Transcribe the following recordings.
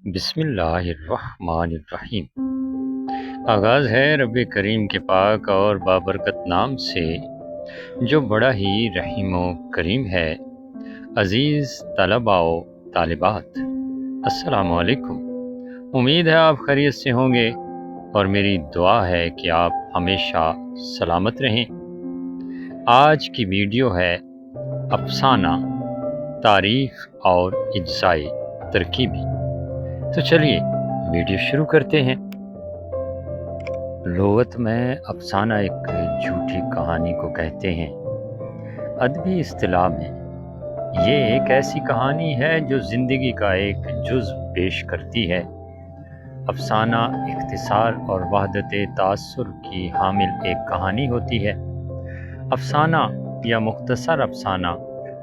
बिस्मिल्लाहिर्रहमानिर्रहीम। आगाज़ है रब करीम के पाक और बाबरकत नाम से जो बड़ा ही रहीम व करीम है। अज़ीज़ तलबा व तालिबात, अस्सलामु अलैकुम। उम्मीद है आप खैरियत से होंगे और मेरी दुआ है कि आप हमेशा सलामत रहें। आज की वीडियो है अफसाना, तारीफ़ और इज्ज़ाए तरकीबी। तो चलिए वीडियो शुरू करते हैं। लुग़त में अफसाना एक झूठी कहानी को कहते हैं। अदबी इस्तिलाह में ये एक ऐसी कहानी है जो ज़िंदगी का एक जुज़ पेश करती है। अफसाना इख्तिसार और वहदत तासुर की हामिल एक कहानी होती है। अफसाना या मुख्तसर अफसाना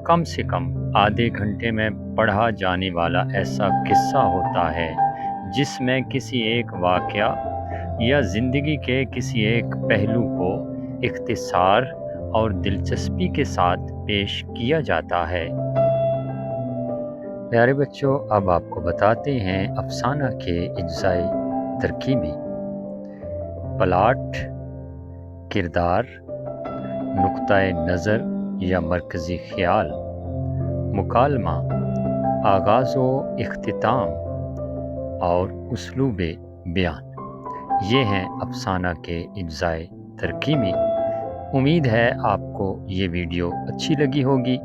कम से कम आधे घंटे में पढ़ा जाने वाला ऐसा किस्सा होता है जिसमें किसी एक वाक़या या ज़िंदगी के किसी एक पहलू को इख्तिसार और दिलचस्पी के साथ पेश किया जाता है। प्यारे बच्चों, अब आपको बताते हैं अफसाना के इज्ज़ाए तरकीबी। प्लाट, किरदार, नुक्ताए नज़र या मरकज़ी ख़याल, मुकालमा, आगाज़ व इख्तिताम और उसलूबे बयान, ये हैं अफसाना के इज्ज़ाए तरकीबी। उम्मीद है आपको ये वीडियो अच्छी लगी होगी।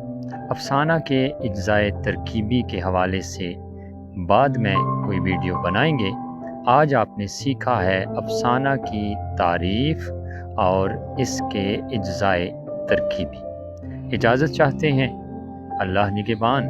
अफसाना के इज्ज़ाए तरकीबी के हवाले से बाद में कोई वीडियो बनाएंगे। आज आपने सीखा है अफसाना की तारीफ़ और इसके इज्ज़ाए तरकीबी। इजाज़त चाहते हैं। अल्लाह निगहबान।